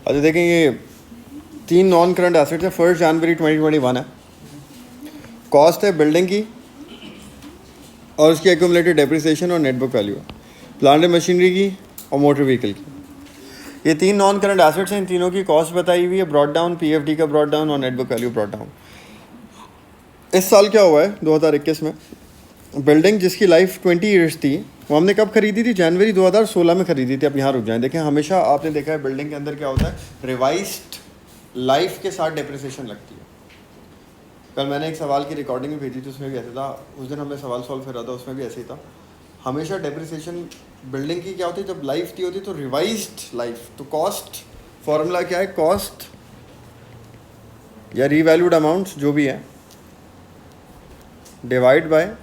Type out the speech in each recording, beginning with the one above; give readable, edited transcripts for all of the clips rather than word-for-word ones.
अच्छा देखें, ये 3 नॉन करंट एसेट्स है। 1 जनवरी 2021 है। कॉस्ट है बिल्डिंग की और उसकी एक्यूमुलेटेड डेप्रिसिएशन और नेट बुक वैल्यू है, प्लांट एंड मशीनरी की और मोटर व्हीकल की। ये 3 नॉन करंट एसेट्स हैं। इन तीनों की कॉस्ट बताई हुई है, ब्रॉट डाउन, पीएफडी का ब्रॉट डाउन और net book value brought down. इस साल क्या हुआ है 2021 में, बिल्डिंग जिसकी लाइफ 20 ईयर्स थी वो हमने कब खरीदी थी? जनवरी 2016 में खरीदी थी। अब यहाँ रुक जाएं, देखें हमेशा आपने देखा है बिल्डिंग के अंदर क्या होता है, रिवाइज्ड लाइफ के साथ डेप्रिसिएशन लगती है। कल मैंने एक सवाल की रिकॉर्डिंग भी भेजी थी, उसमें भी ऐसे था। उस दिन हमने सवाल सॉल्व करा था, उसमें भी ऐसे ही था। हमेशा डेप्रिसिएशन बिल्डिंग की क्या होती है, जब लाइफ थी होती तो रिवाइज्ड लाइफ। तो कॉस्ट फॉर्मूला क्या है, कॉस्ट या रीवैल्यूड अमाउंट्स जो भी है डिवाइड बाय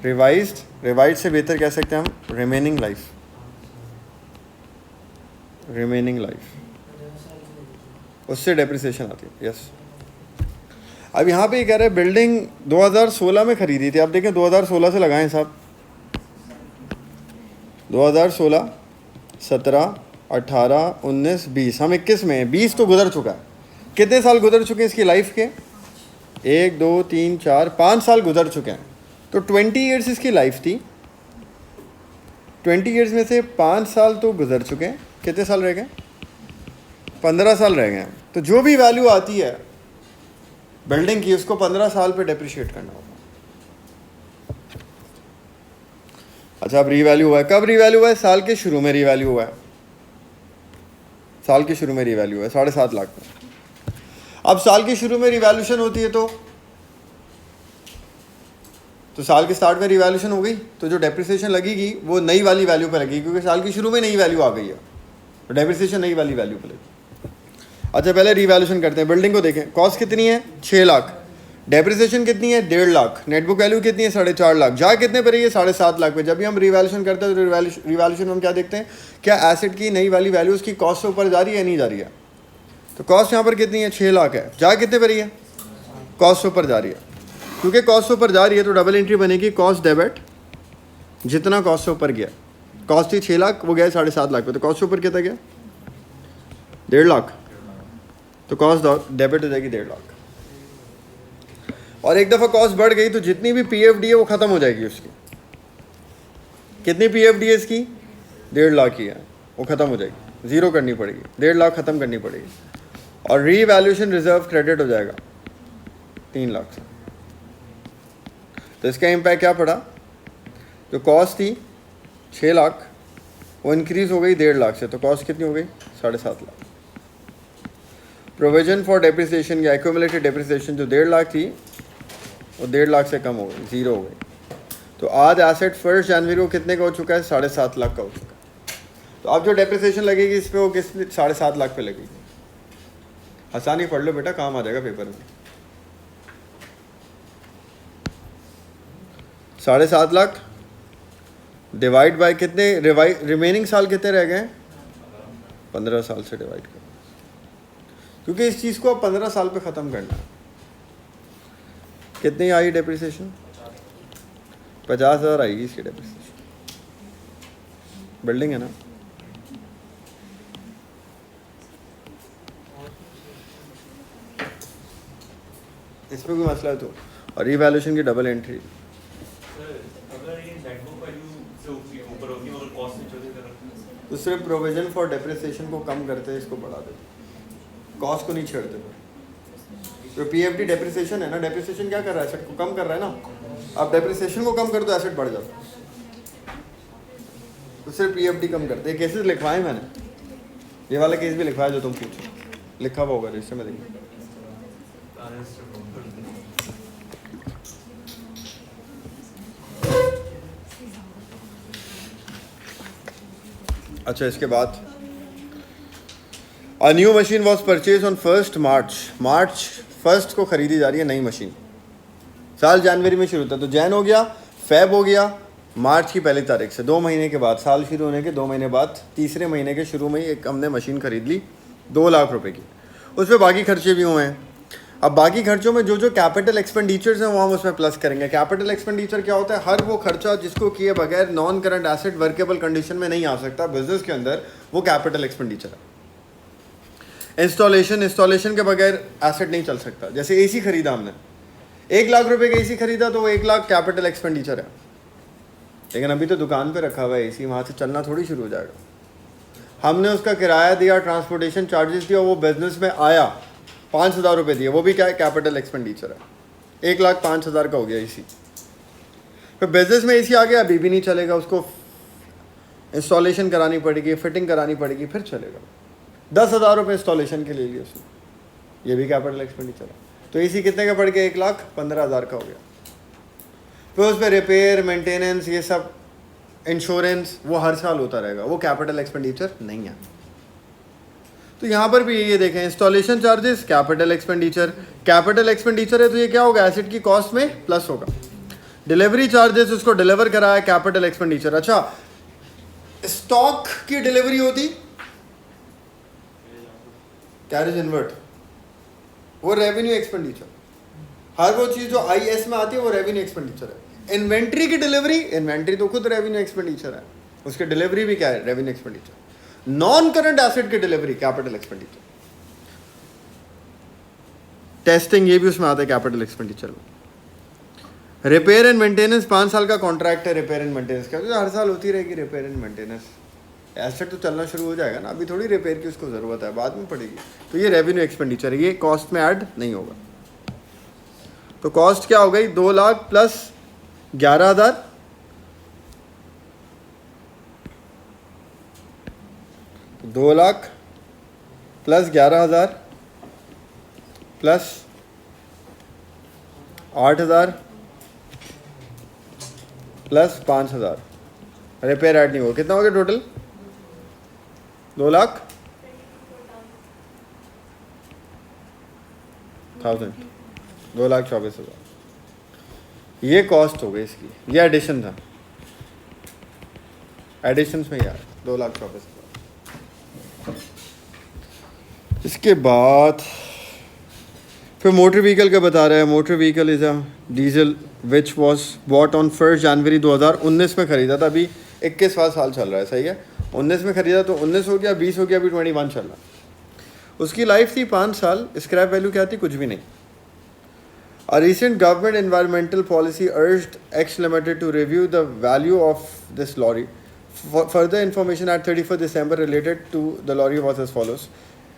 रिवाइज्ड, रिवाइज से बेहतर कह सकते हैं हम रिमेनिंग लाइफ, रिमेनिंग लाइफ, उससे डेप्रिसिएशन आती है। यस, अब यहाँ पे ये कह रहे हैं बिल्डिंग 2016 में खरीदी थी। आप देखें 2016 से लगाएं साहब, 2016, 17, 18, 19, 20, हम 21 में हैं। 20 तो गुजर चुका है। कितने साल गुजर चुके हैं इसकी लाइफ के? 1, 2, 3, 4, 5 साल गुजर चुके हैं। तो 20 ईयर्स इसकी लाइफ थी। 20 ईयर्स में से 5 साल तो गुजर चुके हैं। कितने साल रह गए? 15 साल रह गए हैं। तो जो भी वैल्यू आती है बिल्डिंग की, उसको 15 साल पे डेप्रिशिएट करना होगा। अच्छा, अब रीवैल्यू हुआ है। कब रीवैल्यू हुआ है? साल के शुरू में रीवैल्यू हुआ है। साल के शुरू में रीवैल्यू है 7.5 लाख में। अब साल के शुरू में रिवैल्यूशन होती है तो साल के स्टार्ट में रिवैल्यूशन हो गई, तो जो डेप्रिसिएशन लगेगी वो नई वाली वैल्यू पर लगेगी, क्योंकि साल के शुरू में नई वैल्यू आ गई है, तो डेप्रिसिएशन नई वाली वैल्यू पर लगेगी। अच्छा, पहले रिवैल्यूशन करते हैं। बिल्डिंग को देखें, कॉस्ट कितनी है? 6 लाख। डेप्रिसिएशन कितनी है? 1.5 लाख। नेट बुक वैल्यू कितनी है? 4.5 लाख। जा कितने पर है? 7.5 लाख पे। जब भी हम रिवैल्यूशन करते हैं तो रिवैल्यूशन में हम क्या देखते हैं, क्या एसेट की नई वाली वैल्यू उसकी कॉस्ट से ऊपर जा रही है या नहीं जा रही है? तो कॉस्ट यहाँ पर कितनी है? 6 लाख है। जा कितने पर है? कॉस्ट से ऊपर जा रही है। क्योंकि कॉस्ट से ऊपर जा रही है तो डबल एंट्री बनेगी, कॉस्ट डेबिट, जितना कॉस्ट से ऊपर गया। कॉस्ट थी 6 लाख, वो गया 7.5 लाख पे, तो कॉस्ट से ऊपर कितना गया? 1.5 लाख। तो कॉस्ट डेबिट हो जाएगी 1.5 लाख। और एक दफ़ा कॉस्ट बढ़ गई तो जितनी भी पीएफडी है वो ख़त्म हो जाएगी उसकी। कितनी पीएफडी है इसकी? 1.5 लाख की है, वो ख़त्म हो जाएगी, ज़ीरो करनी पड़ेगी, 1.5 लाख ख़त्म करनी पड़ेगी। और रीवैल्यूएशन रिजर्व क्रेडिट हो जाएगा 3 लाख से। तो इसका इम्पैक्ट क्या पड़ा? जो कॉस्ट थी 6 लाख वो इंक्रीज़ हो गई 1.5 लाख से, तो कॉस्ट कितनी हो गई? 7.5 लाख। प्रोविजन फॉर डेप्रिसिएशन या एक्यूमुलेटेड डेप्रिसिएशन जो 1.5 लाख थी वो 1.5 लाख से कम हो गई, ज़ीरो हो गई। तो आज एसेट 1 जनवरी को कितने का हो चुका है? 7.5 लाख का हो चुका है। तो अब जो डेप्रिसिएशन लगेगी इस पर वो किस 7.5 लाख पे लगेगी। आसानी पढ़ लो बेटा, काम आ जाएगा पेपर में। 7.5 लाख डिवाइड बाय कितने, रिमेनिंग साल कितने रह गए? 15 साल से डिवाइड करो, क्योंकि इस चीज़ को अब 15 साल पे ख़त्म करना है। कितनी आई डेप्रिसिएशन? 50,000 आएगी इसकी डेप्रिसिएशन। बिल्डिंग है ना, इसमें कोई मसला है तो। और रिवैल्यूएशन की डबल एंट्री, तो सिर्फ प्रोविजन फॉर डेप्रिसिएशन को कम करते हैं, इसको बढ़ा देते, कॉस्ट को नहीं छेड़ते। तो पीएफडी डेप्रिसिएशन है ना, डेप्रिसिएशन क्या कर रहा है? एसेट को कम कर रहा है ना। अब डेप्रिसिएशन को कम कर दो, एसेट बढ़ जाता। तो सिर्फ पीएफडी कम करते हैं। केसेस लिखवाए मैंने, ये वाला केस भी लिखवाया जो तुम पूछो, लिखा हुआ होगा रजिस्टर में, देखिए। अच्छा, इसके बाद a new machine was purchase on 1 मार्च। मार्च 1 को ख़रीदी जा रही है नई मशीन। साल जनवरी में शुरू होता है, तो जैन हो गया, फेब हो गया, मार्च की पहली तारीख से 2 महीने के बाद, साल शुरू होने के 2 महीने बाद, तीसरे महीने के शुरू में ही एक हमने मशीन ख़रीद ली 2 लाख रुपए की। उस पर बाकी खर्चे भी हुए हैं। अब बाकी खर्चों में जो जो कैपिटल एक्सपेंडिचर्स हैं वो हम उसमें प्लस करेंगे। कैपिटल एक्सपेंडिचर क्या होता है? हर वो खर्चा जिसको किए बगैर non current asset workable condition में नहीं आ सकता बिजनेस के अंदर, वो कैपिटल एक्सपेंडिचर है। इंस्टॉलेशन के बगैर एसेट नहीं चल सकता। जैसे एसी खरीदा हमने, 1 लाख रुपए का एसी खरीदा तो वो 1 लाख कैपिटल एक्सपेंडिचर है, लेकिन अभी तो दुकान पे रखा हुआ है एसी, वहाँ से चलना थोड़ी शुरू हो जाएगा। हमने उसका किराया दिया, ट्रांसपोर्टेशन चार्जेस दिया, वो बिजनेस में आया, 5,000 रुपये दिए, वो भी क्या है, कैपिटल एक्सपेंडिचर है। 1,05,000 का हो गया एसी। फिर बिजनेस में एसी आ गया, अभी भी नहीं चलेगा, उसको इंस्टॉलेशन करानी पड़ेगी, फिटिंग करानी पड़ेगी, फिर चलेगा। 10,000 रुपये इंस्टॉलेशन के ले लिए उसने, ये भी कैपिटल एक्सपेंडिचर है। तो एसी कितने का पड़ गया, 1,15,000 का हो गया। फिर उस पर रिपेयर, मेंटेनेंस, ये सब इंश्योरेंस, वो हर साल होता रहेगा, वो कैपिटल एक्सपेंडिचर नहीं है। तो यहाँ पर भी ये देखें, installation charges capital expenditure, capital expenditure है तो ये क्या होगा, एसेट की कॉस्ट में प्लस होगा। डिलीवरी चार्जेस, उसको डिलीवर कराया, कैपिटल एक्सपेंडिचर। अच्छा, स्टॉक की डिलीवरी होती, कैरेज इनवर्ट, वो रेवेन्यू एक्सपेंडिचर। हर वो चीज़ जो IS में आती है वो रेवेन्यू एक्सपेंडिचर है। इन्वेंट्री की डिलीवरी, इन्वेंट्री तो खुद रेवेन्यू एक्सपेंडिचर है, उसकी डिलीवरी भी क्या है, revenue expenditure. Non current asset की डिलीवरी कैपिटल एक्सपेंडिचर। टेस्टिंग, ये भी उसमें आता है कैपिटल एक्सपेंडिचर में। रिपेयर एंड मेंटेनेंस, 5 साल का कॉन्ट्रैक्ट है रिपेयर एंड मेंटेनेंस का, तो हर साल होती रहेगी रिपेयर एंड मेंटेनेंस। एसेट तो चलना शुरू हो जाएगा ना, अभी थोड़ी रिपेयर की उसको ज़रूरत है, बाद में पड़ेगी। तो ये रेवेन्यू एक्सपेंडिचर है, ये कॉस्ट में ऐड नहीं होगा। तो कॉस्ट क्या हो गई, 2 lakh plus 11,000, 2 lakh plus 11,000 plus 8,000 plus 5,000, repair add नहीं होगा। कितना हो गया टोटल, 2 लाख 2,24,000। ये कॉस्ट हो गई इसकी, ये एडिशन था, एडिशंस में यार 2,24,000। इसके बाद फिर मोटर व्हीकल का बता रहा है। Motor vehicle is a diesel which was bought on 1 जनवरी 2019 में ख़रीदा था, अभी 21वां साल चल रहा है, सही है। 19 में ख़रीदा तो 19 हो गया, 20 हो गया, अभी 21 चल रहा। उसकी लाइफ थी 5 साल। स्क्रैप वैल्यू क्या थी, कुछ भी नहीं। A recent government environmental policy urged X Limited to review the value of this lorry. Further information at 31st December related to the lorry was as follows.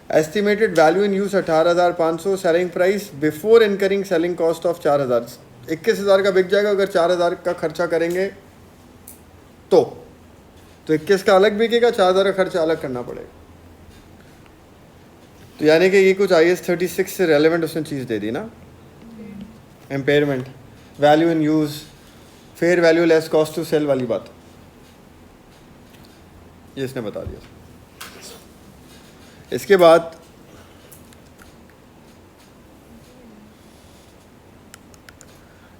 Estimated value in use 18,500, selling price before incurring selling cost of 4,000। 21,000 का बिक जाएगा, अगर 4,000 का खर्चा करेंगे तो 21 का अलग बिकेगा, 4,000 का खर्चा अलग करना पड़ेगा। तो यानी कि ये कुछ IS 36 से रेलेवेंट उसने चीज़ दे दी ना। Impairment, value in use, fair value less cost to sell वाली बात, ये इसने बता दिया। इसके बाद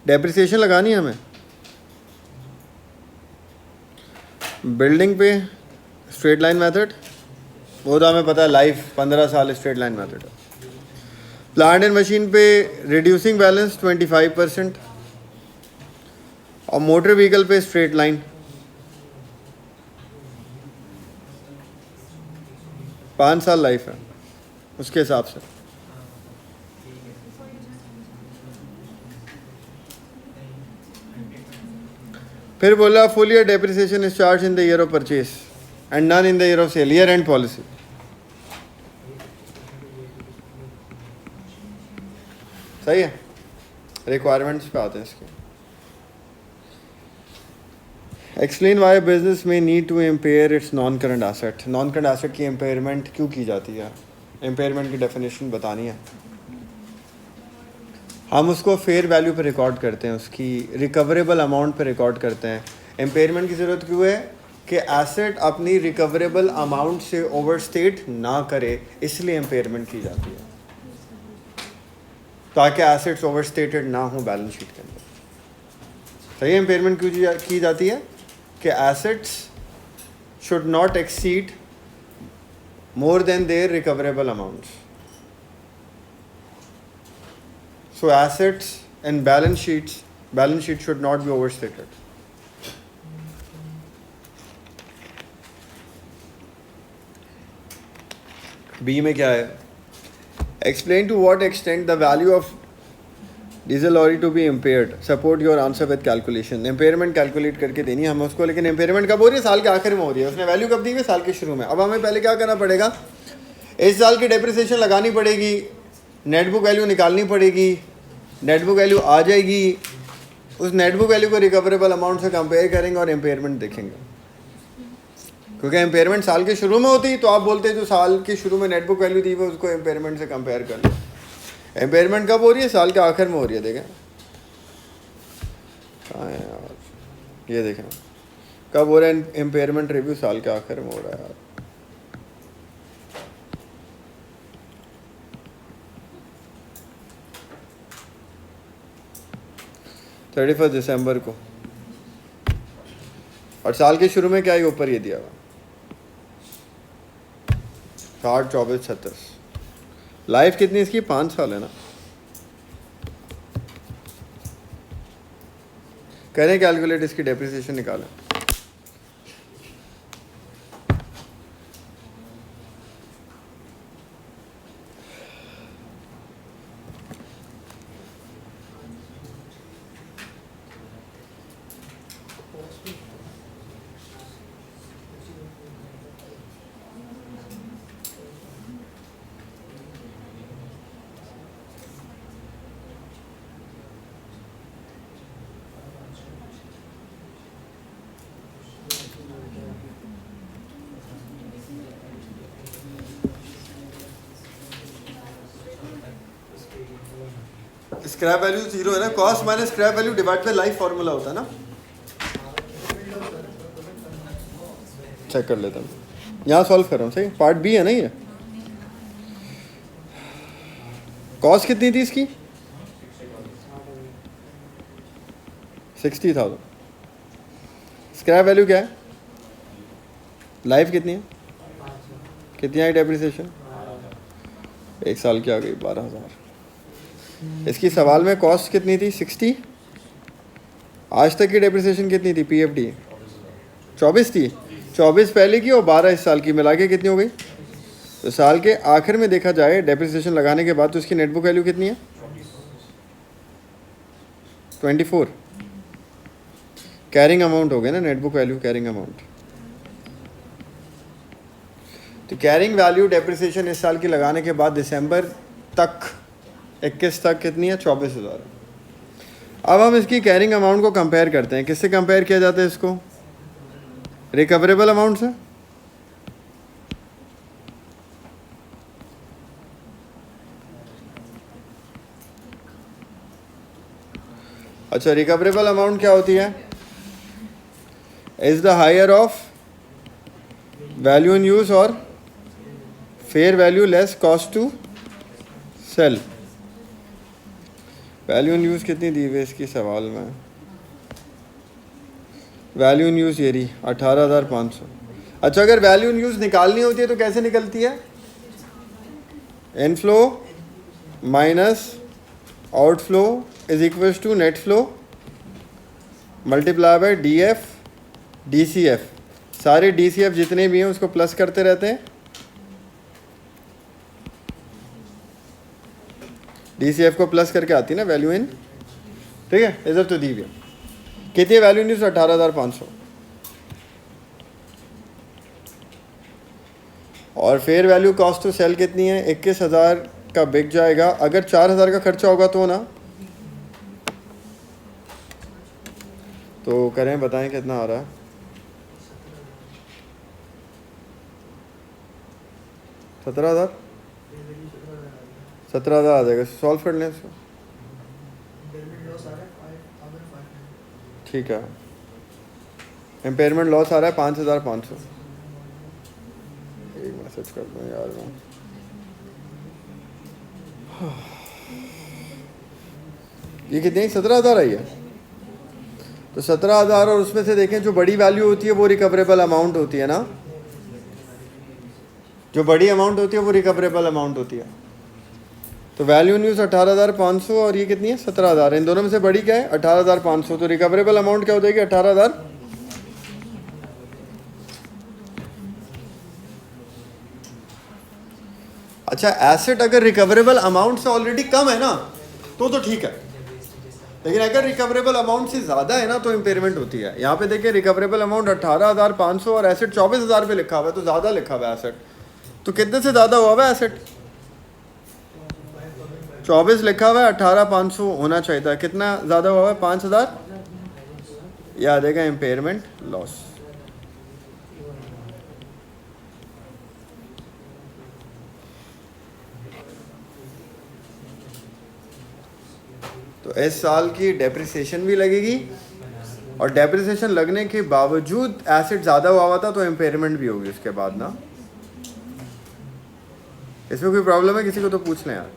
डेप्रिसिएशन लगानी है हमें। बिल्डिंग पे स्ट्रेट लाइन मेथड, वो तो हमें पता है, लाइफ 15 साल स्ट्रेट लाइन मेथड है। प्लांट एंड मशीन पे रिड्यूसिंग बैलेंस 25% और मोटर व्हीकल पे स्ट्रेट लाइन 5 साल लाइफ है उसके हिसाब से। फिर बोला full year depreciation is charge in the year of purchase and none in the year of sale, year end policy. सही है, रिक्वायरमेंट्स पे आते हैं इसके। एक्सप्लेन वाई बिजनेस में need to impair its non current asset. Non current asset की impairment क्यों की जाती है, इम्पेयरमेंट की डेफिनेशन बतानी है। हम उसको फेयर वैल्यू पे रिकॉर्ड करते हैं, उसकी रिकवरेबल अमाउंट पे रिकॉर्ड करते हैं। इम्पेयरमेंट की ज़रूरत क्यों है कि एसेट अपनी रिकवरेबल अमाउंट से ओवरस्टेट ना करे, इसलिए इम्पेयरमेंट की जाती है, ताकि एसेट्स ओवरस्टेटेड ना हो बैलेंस शीट के अंदर। सही है, इम्पेयरमेंट क्यों की जाती है कि assets should not exceed more than their recoverable amounts. So assets in balance sheet should not be overstated. B में क्या है, explain to what extent the value of diesel lorry to be impaired, support your answer with calculation. Impairment calculate करके देनी है हमें उसको, लेकिन impairment कब हो रही है? साल के आखिर में हो रही है। उसने वैल्यू कब दी हुई? साल के शुरू में। अब हमें पहले क्या करना पड़ेगा? इस साल की डेप्रिसिएशन लगानी पड़ेगी, नेट बुक वैल्यू निकालनी पड़ेगी, नेट बुक वैल्यू आ जाएगी, उस नेट बुक वैल्यू को रिकवरेबल अमाउंट से कंपेयर करेंगे और इम्पेयरमेंट देखेंगे। क्योंकि इम्पेयरमेंट साल के शुरू में होती, तो आप बोलते हैं जो साल के शुरू में नेट बुक वैल्यू दी हुई उसको इम्पेयरमेंट से कंपेयर कर लो। इम्पेयरमेंट कब हो रही है? साल के आखिर में हो रही है। देखें कहाँ है यार, ये देखें कब हो रहा है इम्पेयरमेंट रिव्यू? साल के आखिर में हो रहा है यार। दिसंबर को। और साल के शुरू में क्या है? ऊपर ये दिया हुआ 60, 24, 36। लाइफ कितनी इसकी? 5 साल है ना। करें कैलकुलेट, इसकी डेप्रिसिएशन निकालें। स्क्रैप वैल्यू 0 है ना। Cost minus scrap value divide by life formula होता है ना। चेक कर लेता हूँ, यहाँ सॉल्व कर रहा हूँ। सही, पार्ट बी है ना ये। कॉस्ट कितनी थी इसकी? 60,000। स्क्रैप वैल्यू क्या है? लाइफ कितनी है? कितनी आई डेप्रिसिएशन? 1 साल की आ गई 12,000। इसकी सवाल में कॉस्ट कितनी थी? 60। आज तक की डेप्रिसिएशन कितनी थी? पीएफडी 24 थी। 24 पहले की और 12 इस साल की, मिला के कितनी हो गई? तो साल के आखिर में देखा जाए डेप्रिसिएशन लगाने के बाद तो उसकी नेट बुक वैल्यू कितनी है? 24। कैरिंग अमाउंट हो गया ना, net book value carrying amount. तो कैरिंग वैल्यू डेप्रिसिएशन इस साल की लगाने के बाद दिसंबर तक 21 तक कितनी है? 24,000। अब हम इसकी कैरिंग अमाउंट को कंपेयर करते हैं। किससे कंपेयर किया जाता है इसको? रिकवरेबल अमाउंट से। अच्छा, रिकवरेबल अमाउंट क्या होती है? Is the higher of value in use और fair value less cost to sell. Value in use कितनी दी हुई इसकी सवाल में? वैल्यू इन यूज़ ये रही 18,500। अच्छा, अगर वैल्यू इन यूज़ निकालनी होती है तो कैसे निकलती है? Inflow minus outflow is equals to net flow multiply by DF DCF. सारे डीसीएफ जितने भी हैं उसको प्लस करते रहते हैं। डीसीएफ को प्लस करके आती है ना वैल्यू इन। ठीक है, इधर तो दी हुई है। कितनी है वैल्यू इन? 18,500। और fair value cost to sell कितनी है? 21,000 का बिक जाएगा। अगर 4,000 का खर्चा होगा तो ना, तो करें, बताएं कितना आ रहा है? 17,000। 17,000 आ जाएगा। सॉल्व कर लें इसको। ठीक है, इम्पेयरमेंट लॉस आ रहा है 5,500। एक मैसेज कर दूँ यार मैं। ये कितनी? 17,000 आई है। तो 17,000 और उसमें से देखें जो बड़ी वैल्यू होती है वो रिकवरेबल अमाउंट होती है ना। जो बड़ी अमाउंट होती है वो रिकवरेबल अमाउंट होती है। तो वैल्यू न्यूज़ 18,500 और ये कितनी है? 17,000। इन दोनों में से बड़ी क्या है? 18,500। तो रिकवरेबल अमाउंट क्या हो जाएगी? 18,000। अच्छा एसेट अगर रिकवरेबल अमाउंट से ऑलरेडी कम है ना तो ठीक है, लेकिन अगर रिकवरेबल अमाउंट से ज़्यादा है ना तो इम्पेयरमेंट होती है। यहाँ पे देखिए रिकवरेबल अमाउंट 18,500 और एसेट 24,000 पे लिखा हुआ है, तो ज़्यादा लिखा हुआ है एसेट। तो कितने से ज़्यादा हुआ हुआ है एसेट? 24 लिखा हुआ है, 18,500 होना चाहिए था। कितना ज़्यादा हुआ है? 5,000। याद आएगा इम्पेयरमेंट लॉस। तो इस साल की डेप्रिसिएशन भी लगेगी, और डेप्रिसिएशन लगने के बावजूद एसेट ज़्यादा हुआ था तो इम्पेयरमेंट भी होगी उसके बाद ना। इसमें कोई प्रॉब्लम है किसी को तो पूछ लें यार।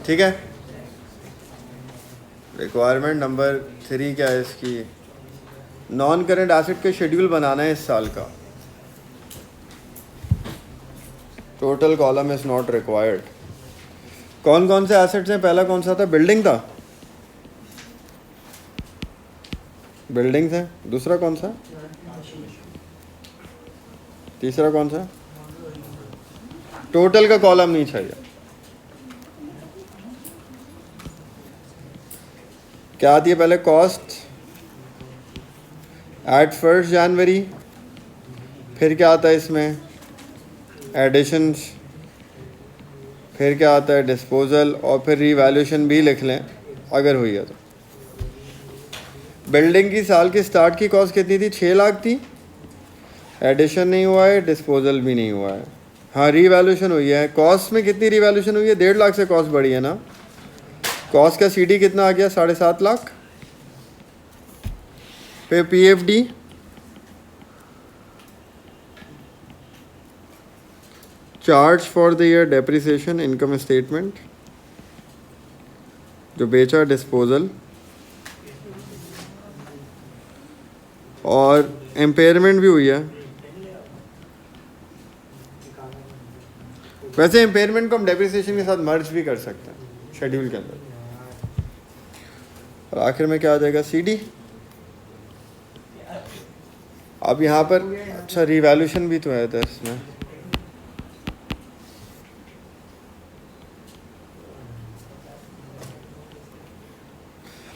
ठीक है, रिक्वायरमेंट नंबर 3 क्या है इसकी? नॉन करेंट एसेट के शेड्यूल बनाना है इस साल का। Total column is not required. कौन कौन से एसेट्स हैं? पहला कौन सा था? बिल्डिंग था, बिल्डिंग्स है। दूसरा कौन सा? तीसरा कौन सा? टोटल का कॉलम नहीं चाहिए। क्या आती है पहले? कॉस्ट एट 1 जनवरी, फिर क्या आता है इसमें? एडिशंस, फिर क्या आता है? डिस्पोजल, और फिर रीवैल्यूएशन भी लिख लें अगर हुई है तो। बिल्डिंग की साल की स्टार्ट की कॉस्ट कितनी थी? 6 लाख थी। एडिशन नहीं हुआ है, डिस्पोजल भी नहीं हुआ है। हाँ रीवैल्यूएशन हुई है। कॉस्ट में कितनी रीवैल्यूएशन हुई है? 1.5 लाख से कॉस्ट बढ़ी है ना। कॉस्ट का सीडी कितना आ गया? 7.5 लाख। फिर PFD, charge for the year depreciation, income statement, जो बेचा डिस्पोजल, और एम्पेयरमेंट भी हुई है। वैसे एम्पेयरमेंट को हम डेप्रिसिएशन के साथ मर्ज भी कर सकते हैं शेड्यूल के अंदर। और आखिर में क्या आ जाएगा? सीडी। अब यहाँ पर अच्छा रिवैल्यूएशन भी तो आया था इसमें।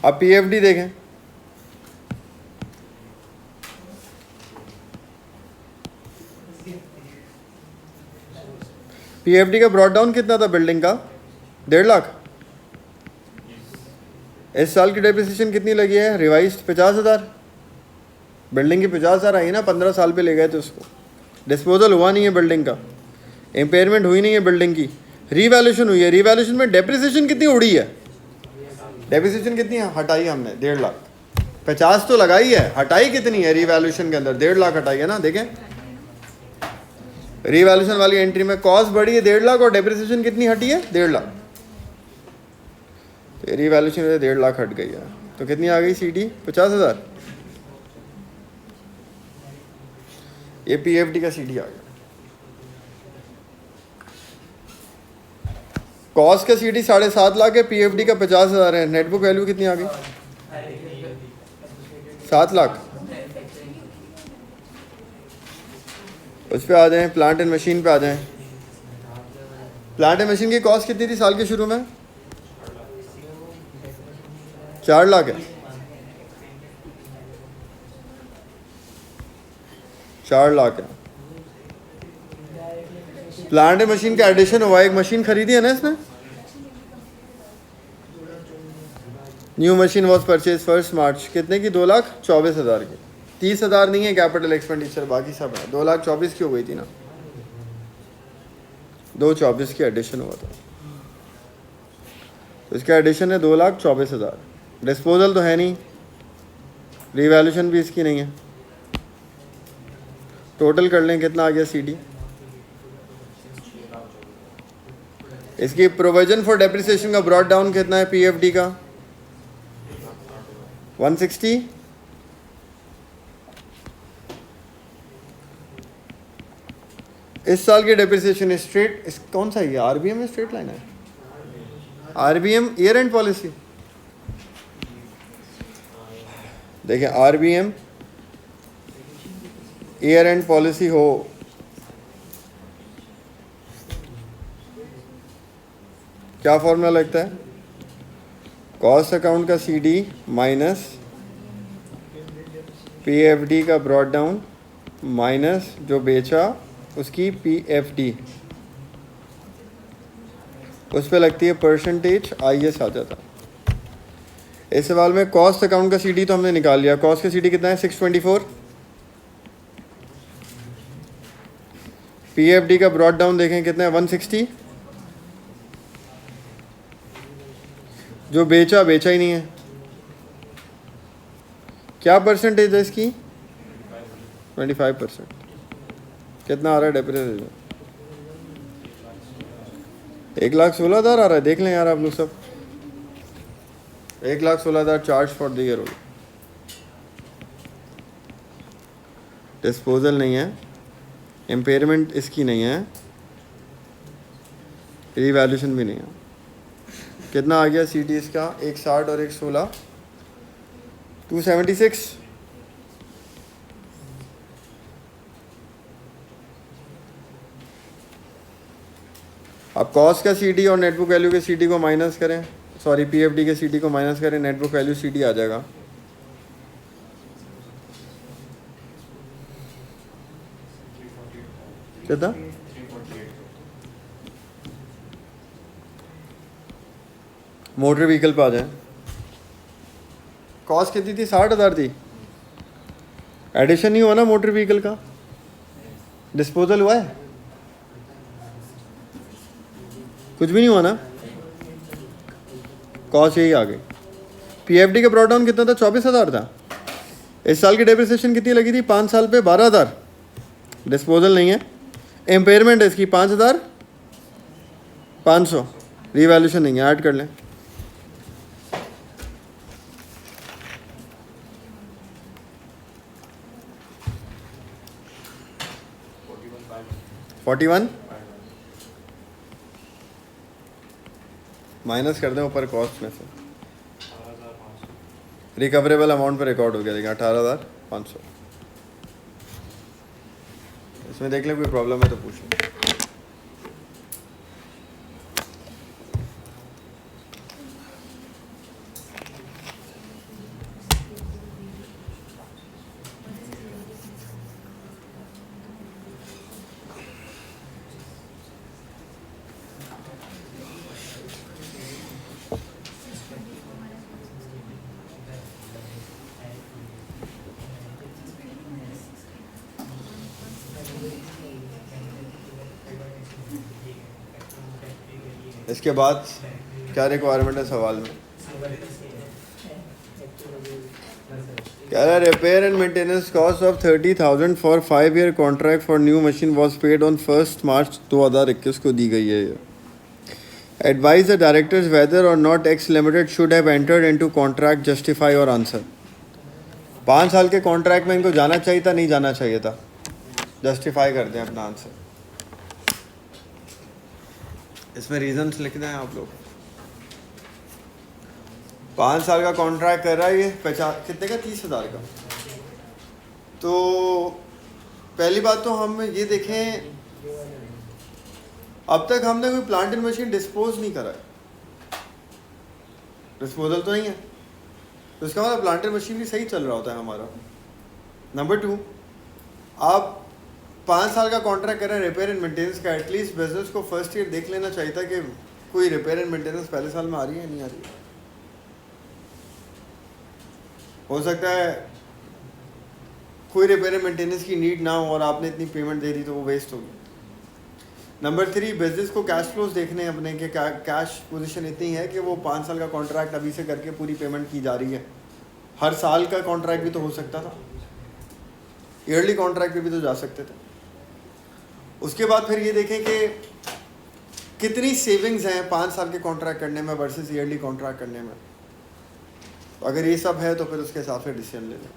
अब पीएफडी देखें। पीएफडी का ब्रॉड डाउन कितना था बिल्डिंग का? 1.5 लाख। इस साल की डेप्रिसिएशन कितनी लगी है? रिवाइज्ड 50,000। बिल्डिंग की 50,000 आई ना, 15 साल पे ले गए थे उसको। डिस्पोजल हुआ नहीं है बिल्डिंग का, इम्पेयरमेंट हुई नहीं है बिल्डिंग की, रीवैल्यूएशन हुई है। रीवैल्यूएशन में डेप्रिसिएशन कितनी उड़ी है? डेप्रिसिएशन कितनी है? हटाई हमने 1.5 लाख। 50 तो लगाई है, हटाई कितनी है रीवैल्यूएशन के अंदर? 1.5 लाख हटाई है ना। देखें रीवैल्यूएशन वाली एंट्री में कॉस्ट बढ़ी है 1.5 लाख और डेप्रिसिएशन कितनी हटी है? 1.5 लाख। तो रीवैल्यूएशन 1.5 लाख हट गई है, तो कितनी आ गई सीडी? 50,000। ये पीएफडी का सीडी आ गया। कॉस्ट का सीडी 7.5 लाख है, पीएफडी का 50,000 है। नेटबुक वैल्यू कितनी आ गई? 7 लाख। उस पे आ जाएं, प्लांट एंड मशीन पे आ जाएं। प्लांट एंड मशीन की कॉस्ट कितनी थी साल के शुरू में? 4 लाख है। 4 लाख है। प्लांट एंड मशीन का एडिशन हुआ, एक मशीन खरीदी है ना इसने। न्यू मशीन वॉज परचेज 1 मार्च, कितने की? 2,24,000 की। 30,000 नहीं है कैपिटल एक्सपेंडिचर, बाकी सब है। 2,24,000 की हो गई थी ना, 2,24,000 की एडिशन हुआ था, तो इसका एडिशन है 2,24,000। डिस्पोजल तो है नहीं, रीवैल्यूएशन भी इसकी नहीं है। टोटल कर लें कितना आ गया सीडी? इसकी प्रोविजन फॉर डेप्रिसिएशन का ब्रॉड डाउन कितना है पीएफडी का? 160। इस साल की डेप्रिसिएशन स्ट्रेट, कौन सा है? आरबीएम में स्ट्रेट लाइन है। आरबीएम ईयर एंड पॉलिसी, देखिए आरबीएम ईयर एंड पॉलिसी हो क्या फॉर्मूला लगता है, कॉस्ट अकाउंट का सीडी माइनस पीएफडी का ब्रॉड डाउन माइनस जो बेचा उसकी पीएफडी, उस पे लगती है परसेंटेज, आईएस आ जाता। इस सवाल में कॉस्ट अकाउंट का सीडी तो हमने निकाल लिया, कॉस्ट का सीडी कितना है 624, पीएफडी का ब्रॉड डाउन देखें कितना है 160, जो बेचा बेचा ही नहीं है, क्या परसेंटेज है इसकी 25%, कितना आ रहा है डेप्रिसिएशन 1,16,000 आ रहा है, देख लें यार आप लोग सब, 1,16,000 चार्ज फॉर द ईयर हो, डिस्पोजल नहीं है, इम्पेयरमेंट इसकी नहीं है, रीवैल्यूशन भी नहीं है। कितना आ गया सी टी इसका 160 और 116 276। अब कॉस्ट का सीडी और नेटबुक वैल्यू के सीडी को माइनस करें, सॉरी पीएफडी के सीडी को माइनस करें, नेटबुक वैल्यू सीडी आ जाएगा कितना, मोटर व्हीकल पे आ जाए, कॉस्ट कितनी थी 60,000 थी, एडिशन नहीं हुआ ना मोटर व्हीकल का, डिस्पोजल हुआ है, कुछ भी नहीं हुआ ना, कॉस्ट यही आ गई। पीएफडी का ब्रॉड डाउन कितना था 24,000 था, इस साल की डेप्रिसिएशन कितनी लगी थी 5 साल पे 12,000, डिस्पोजल नहीं है, एम्पेयरमेंट है इसकी 5,500, रीवैल्यूशन नहीं है, ऐड कर लें, $41 माइनस कर दें ऊपर कॉस्ट में से, रिकवरेबल अमाउंट पर रिकॉर्ड हो गया, देखिए 18,500। इसमें देख लें कोई प्रॉब्लम है तो पूछ लें। इसके बाद क्या रिक्वायरमेंट है सवाल में, कह रहा है repair and maintenance cost of 30,000 for 5 year contract for new machine was paid on 1 मार्च 2021 को दी गई है। एडवाइज द डायरेक्टर्स वेदर और not x limited should have entered into contract, justify और आंसर। 5 साल के कॉन्ट्रैक्ट में इनको जाना चाहिए था, नहीं जाना चाहिए था, जस्टिफाई कर दें अपना आंसर, इसमें रीजंस लिखना है आप लोग। 5 साल का कॉन्ट्रैक्ट कर रहा है ये, कितने का 30,000 का। तो पहली बात तो हम ये देखें, अब तक हमने कोई प्लांट एंड मशीन डिस्पोज नहीं करा है, डिस्पोजल तो नहीं है, तो इसका मतलब प्लांट एंड मशीन भी सही चल रहा होता है हमारा। नंबर 2, आप 5 साल का कॉन्ट्रैक्ट कर रहे हैं रिपेयर एंड मेंटेनेंस का, एटलीस्ट बिजनेस को फर्स्ट ईयर देख लेना चाहिए था कि कोई रिपेयर एंड मेंटेनेंस पहले साल में आ रही है नहीं आ रही है। हो सकता है कोई रिपेयर एंड मेंटेनेंस की नीड ना हो और आपने इतनी पेमेंट दे दी तो वो वेस्ट होगी। नंबर 3, बिजनेस को कैश फ्लोज देखने हैं अपने, कि कैश पोजीशन इतनी है कि वो 5 साल का कॉन्ट्रैक्ट अभी से करके पूरी पेमेंट की जा रही है। हर साल का कॉन्ट्रैक्ट भी तो हो सकता था, ईयरली कॉन्ट्रैक्ट पे भी तो जा सकते थे। उसके बाद फिर ये देखें कि कितनी सेविंग्स हैं 5 साल के कॉन्ट्रैक्ट करने में वर्सेस ईयरली कॉन्ट्रैक्ट करने में। तो अगर ये सब है तो फिर उसके हिसाब से डिसीजन ले लें।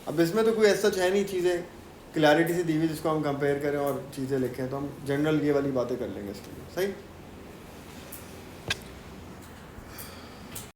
अब इसमें तो कोई ऐसा है नहीं, चीज़ें क्लैरिटी से दी हुई जिसको हम कंपेयर करें और चीज़ें लिखें, तो हम जनरल ये वाली बातें कर लेंगे इसके लिए, सही।